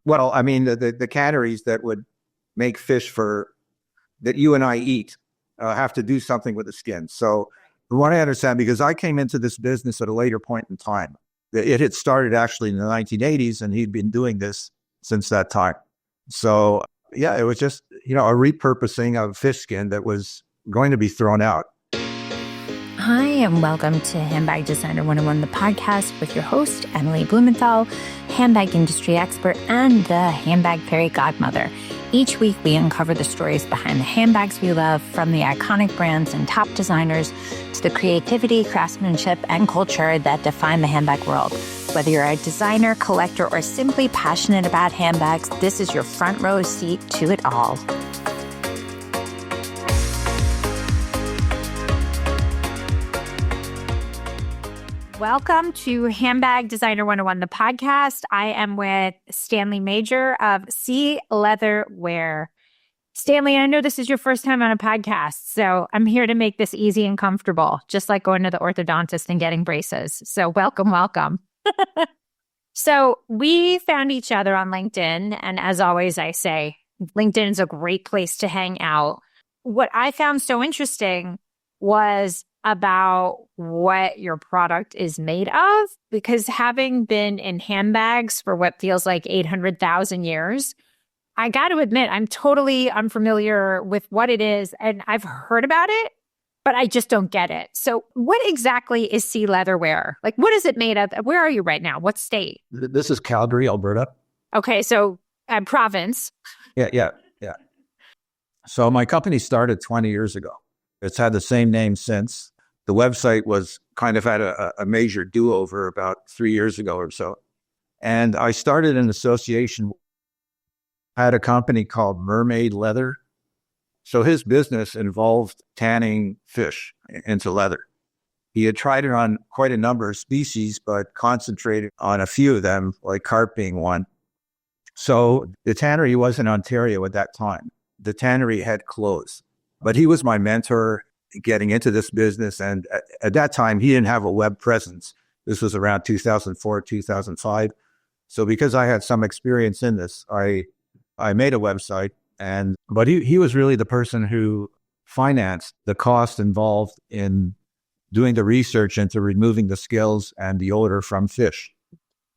Well, I mean, the canneries that would make fish that you and I eat have to do something with the skin. So from what I understand, because I came into this business at a later point in time, it had started actually in the 1980s, and he'd been doing this since that time. So yeah, it was just, a repurposing of fish skin that was going to be thrown out. Hi, and welcome to Handbag Designer 101, the podcast with your host, Emily Blumenthal, handbag industry expert and the handbag fairy godmother. Each week, we uncover the stories behind the handbags we love, from the iconic brands and top designers to the creativity, craftsmanship, and culture that define the handbag world. Whether you're a designer, collector, or simply passionate about handbags, this is your front row seat to it all. Welcome to Handbag Designer 101, the podcast. I am with Stanley Major of 𝐶 Leatherwear. Stanley, I know this is your first time on a podcast, so I'm here to make this easy and comfortable, just like going to the orthodontist and getting braces. So welcome. So we found each other on LinkedIn, and as always, I say, LinkedIn is a great place to hang out. What I found so interesting was about what your product is made of, because having been in handbags for what feels like 800,000 years, I got to admit, I'm totally unfamiliar with what it is, and I've heard about it, but I just don't get it. So what exactly is 𝐶 Leatherwear? Like, what is it made of? Where are you right now? What state? This is Calgary, Alberta. Okay, so province. Yeah. So my company started 20 years ago. It's had the same name since. The website was kind of had a major do-over about 3 years ago or so. And I started an association. I had a company called Mermaid Leather. So his business involved tanning fish into leather. He had tried it on quite a number of species, but concentrated on a few of them, like carp being one. So the tannery was in Ontario at that time. The tannery had closed. But he was my mentor getting into this business. And at that time, he didn't have a web presence. This was around 2004, 2005. So because I had some experience in this, I made a website. But he was really the person who financed the cost involved in doing the research into removing the scales and the odor from fish.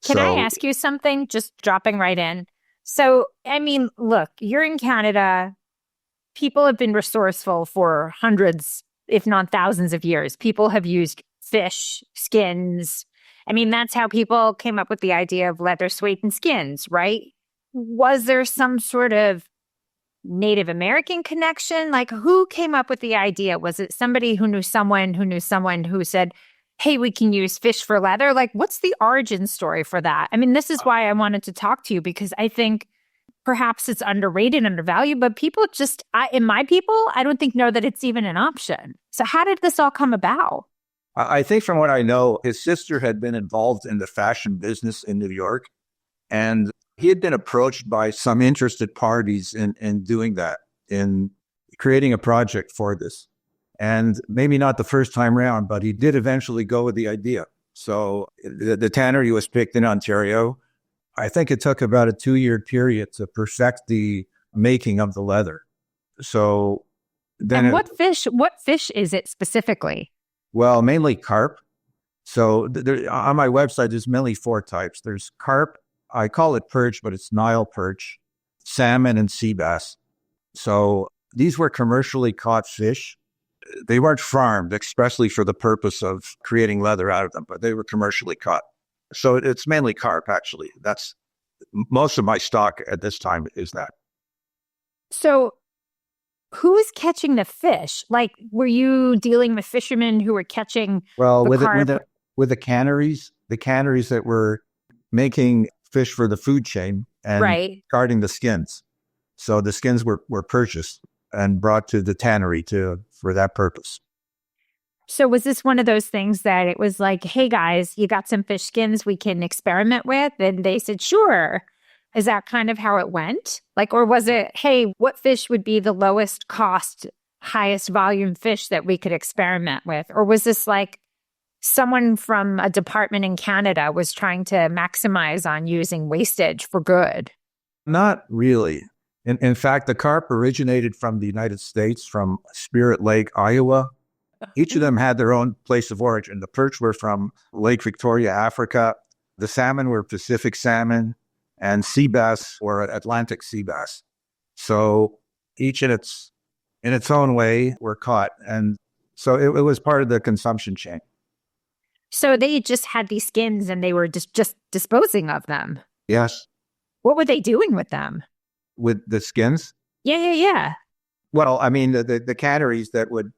Can I ask you something? Just dropping right in. So, I mean, look, you're in Canada. People have been resourceful for hundreds, if not thousands of years. People have used fish skins. I mean, that's how people came up with the idea of leather, suede, and skins, right? Was there some sort of Native American connection? Like, who came up with the idea? Was it somebody who knew someone who said, hey, we can use fish for leather? Like, what's the origin story for that? I mean, this is why I wanted to talk to you, because I think perhaps it's underrated, undervalued, but people just, I don't think know that it's even an option. So how did this all come about? I think from what I know, his sister had been involved in the fashion business in New York, and he had been approached by some interested parties in doing that, in creating a project for this. And maybe not the first time around, but he did eventually go with the idea. So the tannery was picked in Ontario. I think it took about a 2-year period to perfect the making of the leather. So then, and what fish is it specifically? Well, mainly carp. So on my website, there's mainly 4 types. There's carp. I call it perch, but it's Nile perch, salmon, and sea bass. So these were commercially caught fish. They weren't farmed expressly for the purpose of creating leather out of them, but they were commercially caught. So it's mainly carp, actually. That's most of my stock at this time is that. So who's catching the fish? Like, were you dealing with fishermen who were catching carp? With the canneries that were making fish for the food chain and guarding the skins. So the skins were purchased and brought to the tannery for that purpose. So was this one of those things that it was like, hey guys, you got some fish skins we can experiment with? And they said, sure. Is that kind of how it went? Like, or was it, hey, what fish would be the lowest cost, highest volume fish that we could experiment with? Or was this like someone from a department in Canada was trying to maximize on using wastage for good? Not really. In fact, the carp originated from the United States, from Spirit Lake, Iowa. Each of them had their own place of origin. The perch were from Lake Victoria, Africa. The salmon were Pacific salmon, and sea bass were Atlantic sea bass. So each in its own way were caught. And so it was part of the consumption chain. So they just had these skins and they were just disposing of them. Yes. What were they doing with them? With the skins? Yeah. Well, I mean, the canneries that would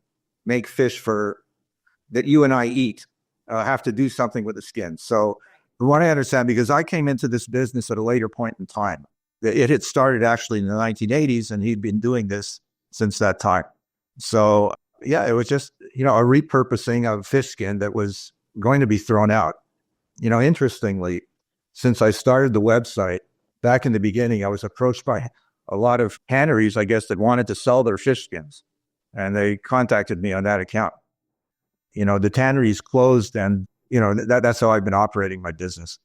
make fish that you and I eat have to do something with the skins. So what I understand, because I came into this business at a later point in time, it had started actually in the 1980s, and he'd been doing this since that time. So yeah, it was just, a repurposing of fish skin that was going to be thrown out. Interestingly, since I started the website back in the beginning, I was approached by a lot of canneries, I guess, that wanted to sell their fish skins. And they contacted me on that account. The tanneries closed, and, that's how I've been operating my business.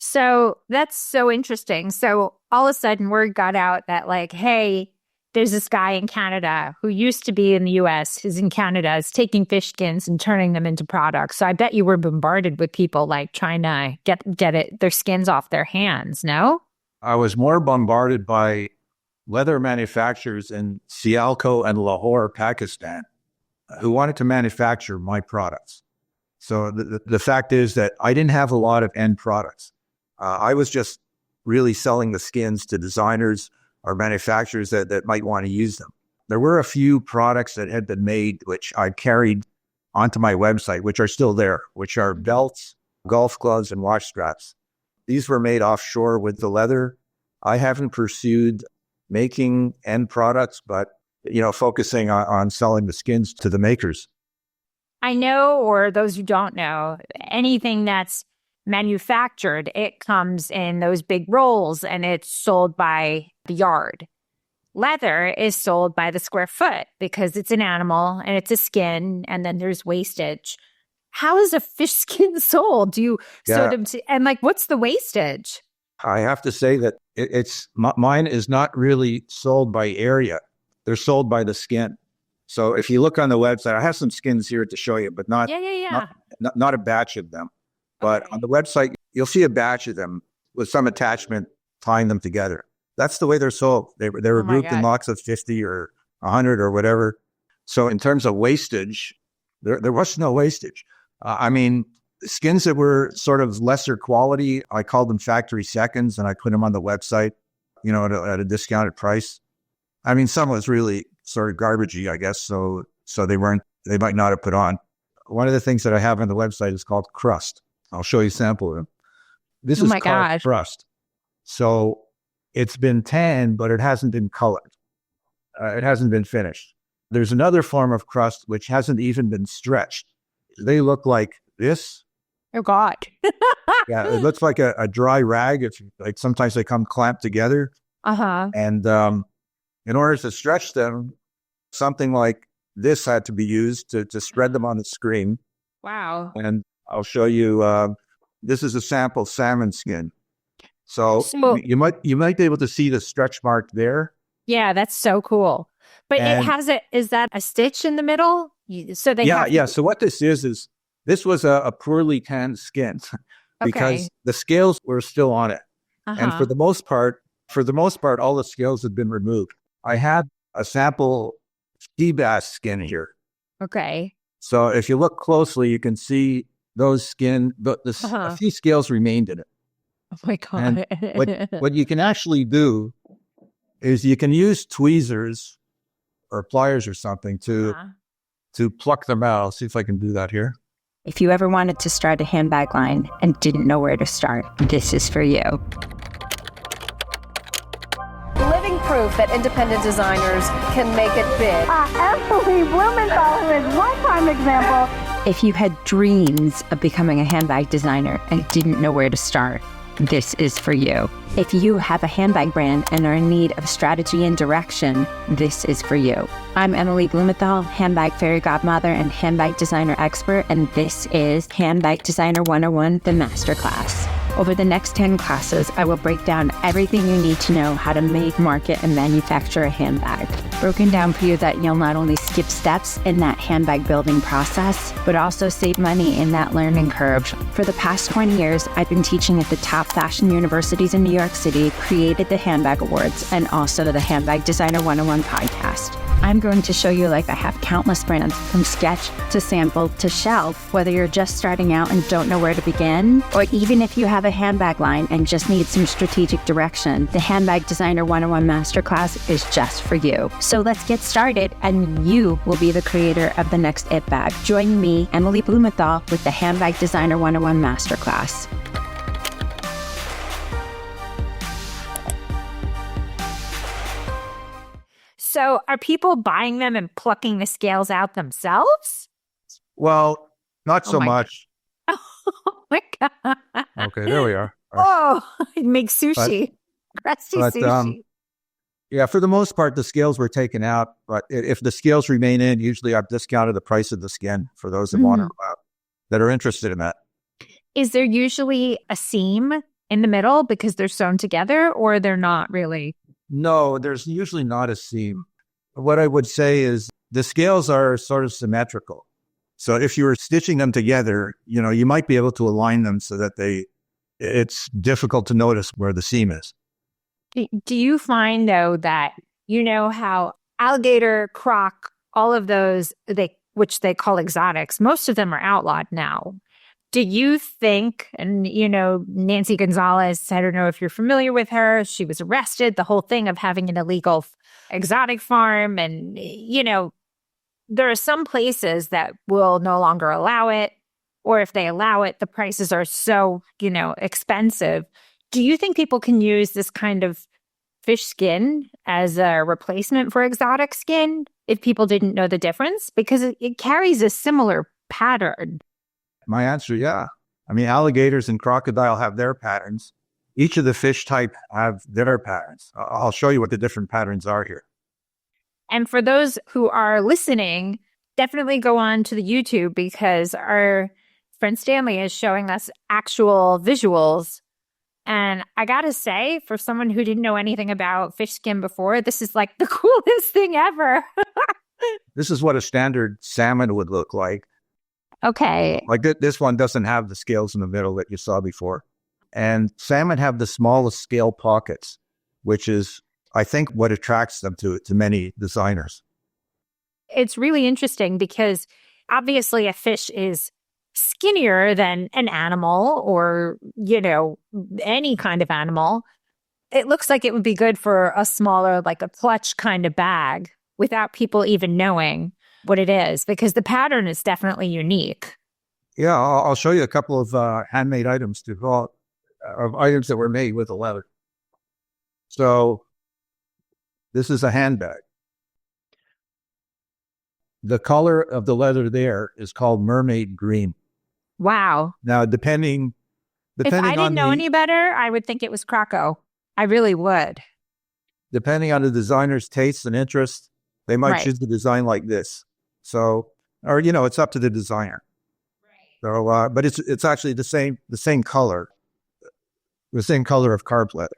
So that's so interesting. So all of a sudden word got out that like, hey, there's this guy in Canada who used to be in the US, is in Canada, is taking fish skins and turning them into products. So I bet you were bombarded with people like trying to get their skins off their hands, no? I was more bombarded by leather manufacturers in Sialco and Lahore, Pakistan, who wanted to manufacture my products. So the fact is that I didn't have a lot of end products. I was just really selling the skins to designers or manufacturers that might want to use them. There were a few products that had been made, which I carried onto my website, which are still there, which are belts, golf gloves, and wash straps. These were made offshore with the leather. I haven't pursued making end products, but, focusing on selling the skins to the makers. I know, or those who don't know, anything that's manufactured, it comes in those big rolls and it's sold by the yard. Leather is sold by the square foot because it's an animal and it's a skin, and then there's wastage. How is a fish skin sold? Do you sort of, and like, what's the wastage? I have to say that mine is not really sold by area. They're sold by the skin. So if you look on the website, I have some skins here to show you, but not a batch of them. But on the website, you'll see a batch of them with some attachment tying them together. That's the way they're sold. They were grouped in lots of 50 or 100 or whatever. So in terms of wastage, there was no wastage. Skins that were sort of lesser quality, I called them factory seconds, and I put them on the website, at a discounted price. Some was really sort of garbagey, I guess. So they might not have put on. One of the things that I have on the website is called crust. I'll show you a sample of them. This is called crust. So it's been tanned, but it hasn't been colored. It hasn't been finished. There's another form of crust which hasn't even been stretched. They look like this. Oh, God. Yeah, it looks like a dry rag. It's like sometimes they come clamped together. Uh-huh. And in order to stretch them, something like this had to be used to spread them on the screen. Wow. And I'll show you, this is a sample salmon skin. So you might be able to see the stretch mark there. Yeah, that's so cool. But is that a stitch in the middle? So So what this is this was a poorly tanned skin because the scales were still on it. Uh-huh. And for the most part, all the scales had been removed. I had a sample sea bass skin here. Okay. So if you look closely, you can see those skin, a few scales remained in it. Oh my God. And what you can actually do is you can use tweezers or pliers or something to pluck them out. I'll see if I can do that here. If you ever wanted to start a handbag line and didn't know where to start, this is for you. Living proof that independent designers can make it big. Emily Blumenthal is one prime example. If you had dreams of becoming a handbag designer and didn't know where to start, this is for you. If you have a handbag brand and are in need of strategy and direction, this is for you. I'm Emily Blumenthal, handbag fairy godmother and handbag designer expert, and this is Handbag Designer 101, the masterclass. Over the next 10 classes, I will break down everything you need to know how to make, market, and manufacture a handbag. Broken down for you that you'll not only skip steps in that handbag building process, but also save money in that learning curve. For the past 20 years, I've been teaching at the top fashion universities in New York City, created the Handbag Awards, and also the Handbag Designer 101 podcast. I'm going to show you like I have countless brands, from sketch to sample to shelf, whether you're just starting out and don't know where to begin, or even if you have a handbag line and just need some strategic direction, the Handbag Designer 101 Masterclass is just for you. So let's get started, and you will be the creator of the next IT bag. Join me, Emily Blumenthal, with the Handbag Designer 101 Masterclass. So are people buying them and plucking the scales out themselves? Well, not so my much. Oh my God. Okay, there we are. All right. Oh, it makes sushi. Crusty but, sushi. Yeah, for the most part, the scales were taken out. But if the scales remain in, usually I've discounted the price of the skin for those that want to, that are interested in that. Is there usually a seam in the middle because they're sewn together, or they're not really? No, there's usually not a seam. What I would say is the scales are sort of symmetrical. So if you were stitching them together, you might be able to align them so that it's difficult to notice where the seam is. Do you find, though, that how alligator, croc, all of those, which they call exotics, most of them are outlawed now. Do you think, and Nancy Gonzalez, I don't know if you're familiar with her, she was arrested, the whole thing of having an illegal exotic farm. And, there are some places that will no longer allow it, or if they allow it, the prices are so, expensive. Do you think people can use this kind of fish skin as a replacement for exotic skin if people didn't know the difference? Because it carries a similar pattern. My answer, yeah. I mean, alligators and crocodile have their patterns. Each of the fish type have their patterns. I'll show you what the different patterns are here. And for those who are listening, definitely go on to the YouTube, because our friend Stanley is showing us actual visuals. And I gotta say, for someone who didn't know anything about fish skin before, this is like the coolest thing ever. This is what a standard salmon would look like. Okay. Like this one doesn't have the scales in the middle that you saw before. And salmon have the smallest scale pockets, which is, I think, what attracts them to many designers. It's really interesting because obviously a fish is skinnier than an animal, or, any kind of animal. It looks like it would be good for a smaller, like a clutch kind of bag, without people even knowing what it is, because the pattern is definitely unique. Yeah, I'll show you a couple of handmade items of items that were made with the leather. So this is a handbag. The color of the leather there is called mermaid green. Wow. Now, depending if I didn't know any better, I would think it was Croco. I really would. Depending on the designer's tastes and interests, they might choose the design like this. So, or it's up to the designer. Right. So, but it's actually the same color, of carved leather.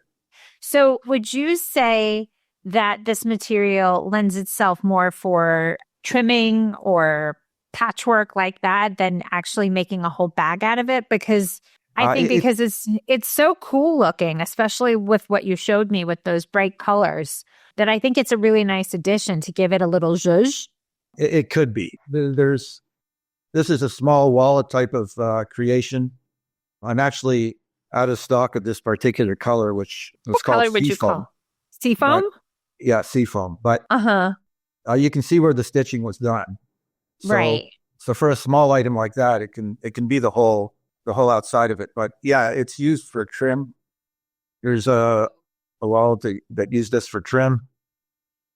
So, would you say that this material lends itself more for trimming or patchwork like that than actually making a whole bag out of it? Because I think because it's so cool looking, especially with what you showed me with those bright colors, that I think it's a really nice addition to give it a little zhuzh. It could be. This is a small wallet type of creation. I'm actually out of stock of this particular color, which was called color would you call? Seafoam? Yeah, seafoam. But you can see where the stitching was done. So, right. So for a small item like that, it can be the whole outside of it. But yeah, it's used for trim. There's a wallet that used this for trim.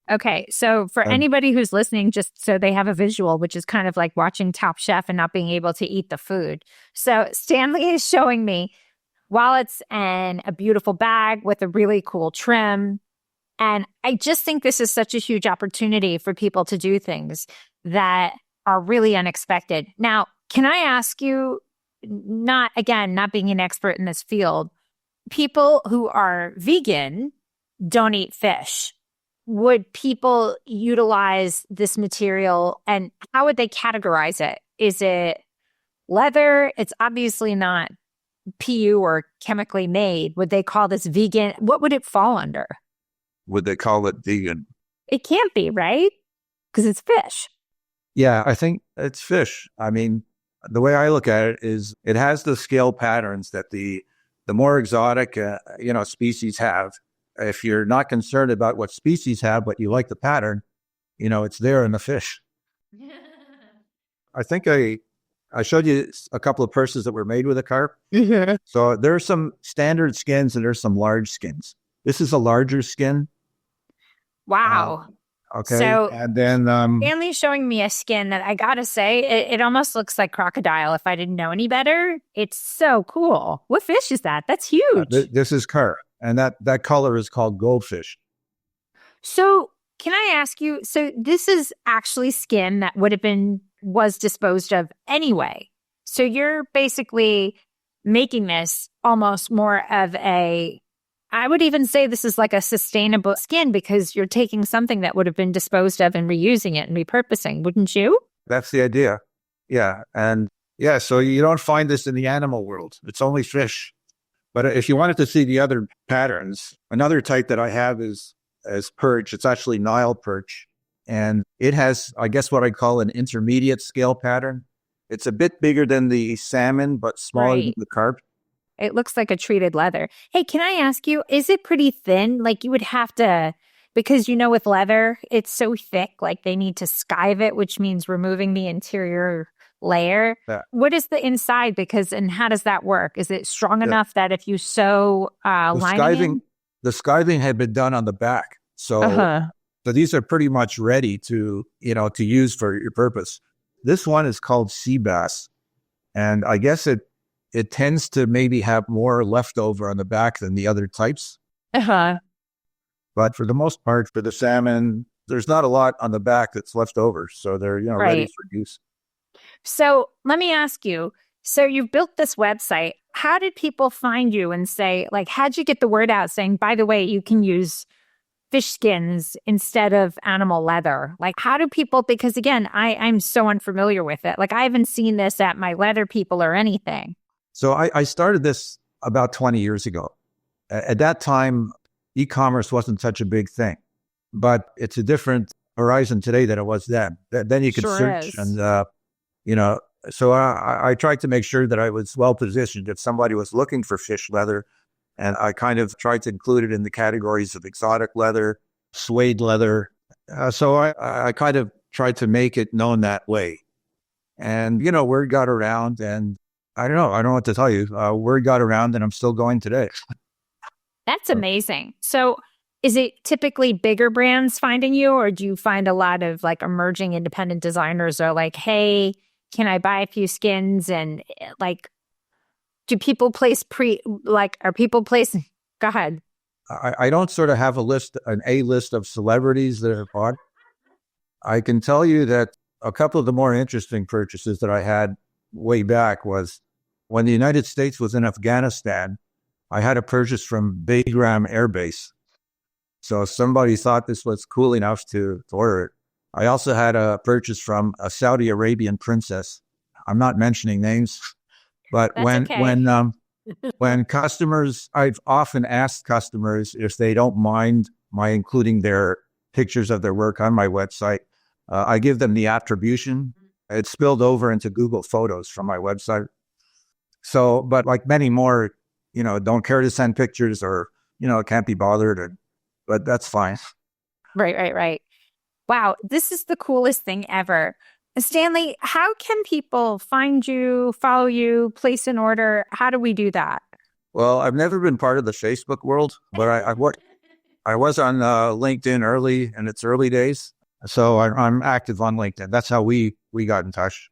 Okay, so for anybody who's listening, just so they have a visual, which is kind of like watching Top Chef and not being able to eat the food. So Stanley is showing me wallets and a beautiful bag with a really cool trim. And I just think this is such a huge opportunity for people to do things that are really unexpected. Now, can I ask you, not being an expert in this field, people who are vegan don't eat fish. Would people utilize this material and how would they categorize it? Is it leather? It's obviously not PU or chemically made. Would they call this vegan? What would it fall under? Would they call it vegan? It can't be, right? Because it's fish. Yeah, I think it's fish. I mean, the way I look at it is it has the scale patterns that the more exotic, species have. If you're not concerned about what species have, but you like the pattern, it's there in the fish. I think I showed you a couple of purses that were made with a carp. Mm-hmm. So there's some standard skins and there's some large skins. This is a larger skin. Wow. Okay. So, and then Stanley's showing me a skin that I gotta say, it almost looks like crocodile if I didn't know any better. It's so cool. What fish is that? That's huge. This is carp. And that color is called goldfish. So can I ask you, so this is actually skin that was disposed of anyway. So you're basically making this almost more of I would even say this is like a sustainable skin because you're taking something that would have been disposed of and reusing it and repurposing, wouldn't you? That's the idea. Yeah. And yeah, so you don't find this in the animal world. It's only fish. But if you wanted to see the other patterns, another type that I have is perch. It's actually Nile perch. And it has, I guess, what I call an intermediate scale pattern. It's a bit bigger than the salmon, but smaller than the carp. It looks like a treated leather. Hey, can I ask you, is it pretty thin? Like you would have to, because with leather, it's so thick, like they need to skive it, which means removing the interior layer. Yeah. What is the inside? And how does that work? Is it strong enough that if you sew lining the skiving had been done on the back. So these are pretty much ready to use for your purpose. This one is called sea bass. And I guess it tends to maybe have more leftover on the back than the other types. But for the most part, for the salmon, there's not a lot on the back that's left over. So they're, ready for use. So let me ask you, so you've built this website. How did people find you and say, like, how'd you get the word out saying, by the way, you can use fish skins instead of animal leather? Like, how do people, because again, I'm so unfamiliar with it. Like, I haven't seen this at my leather people or anything. So I started this about 20 years ago. At that time, e-commerce wasn't such a big thing, but it's a different horizon today than it was then. Then you could search and, so I tried to make sure that I was well positioned if somebody was looking for fish leather. And I kind of tried to include it in the categories of exotic leather, suede leather. So I kind of tried to make it known that way. And, word got around and I don't know what to tell you. Word got around and I'm still going today. That's amazing. So is it typically bigger brands finding you, or do you find a lot of like emerging independent designers are like, hey, can I buy a few skins? And like, do people place are people placing? Go ahead. I don't sort of have an A list of celebrities that have bought. I can tell you that a couple of the more interesting purchases that I had way back was when the United States was in Afghanistan. I had a purchase from Bagram Air Base. So somebody thought this was cool enough to order it. I also had a purchase from a Saudi Arabian princess. I'm not mentioning names, but when customers, I've often asked customers if they don't mind my including their pictures of their work on my website. I give them the attribution. It spilled over into Google Photos from my website. So, but like many more, don't care to send pictures or, can't be bothered, but that's fine. Right. Wow, this is the coolest thing ever. Stanley, how can people find you, follow you, place an order? How do we do that? Well, I've never been part of the Facebook world, but I was on LinkedIn in its early days. So I'm active on LinkedIn. That's how we got in touch.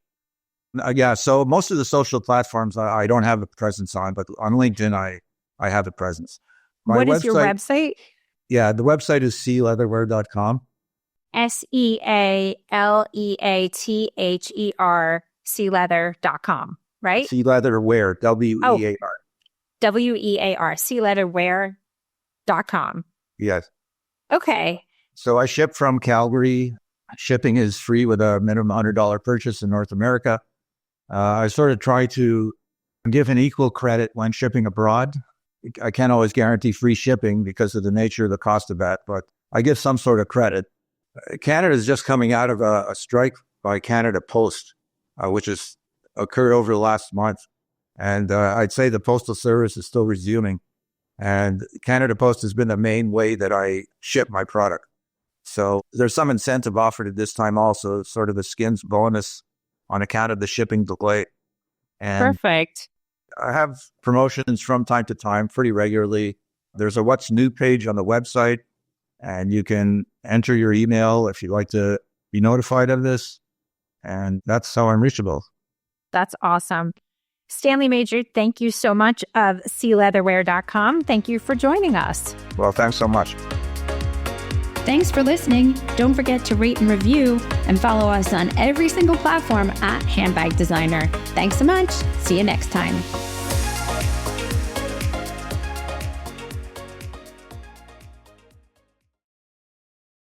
So most of the social platforms I don't have a presence on, but on LinkedIn I have a presence. What is your website? Yeah, the website is 𝐶leatherwear.com. SEALEATHER, 𝐶leather.com. right? 𝐶leatherwear, W-E-A-R. W-E-A-R, 𝐶leatherwear.com. Yes. Okay. So I ship from Calgary. Shipping is free with a minimum $100 purchase in North America. I sort of try to give an equal credit when shipping abroad. I can't always guarantee free shipping because of the nature of the cost of that, but I give some sort of credit. Canada is just coming out of a strike by Canada Post, which has occurred over the last month. And I'd say the Postal Service is still resuming. And Canada Post has been the main way that I ship my product. So there's some incentive offered at this time also, sort of a skins bonus on account of the shipping delay. And Perfect. I have promotions from time to time, pretty regularly. There's a What's New page on the website, and you can enter your email if you'd like to be notified of this. And that's how I'm reachable. That's awesome. Stanley Major, thank you so much of 𝐶leatherwear.com. Thank you for joining us. Well, thanks so much. Thanks for listening. Don't forget to rate and review and follow us on every single platform at Handbag Designer. Thanks so much. See you next time.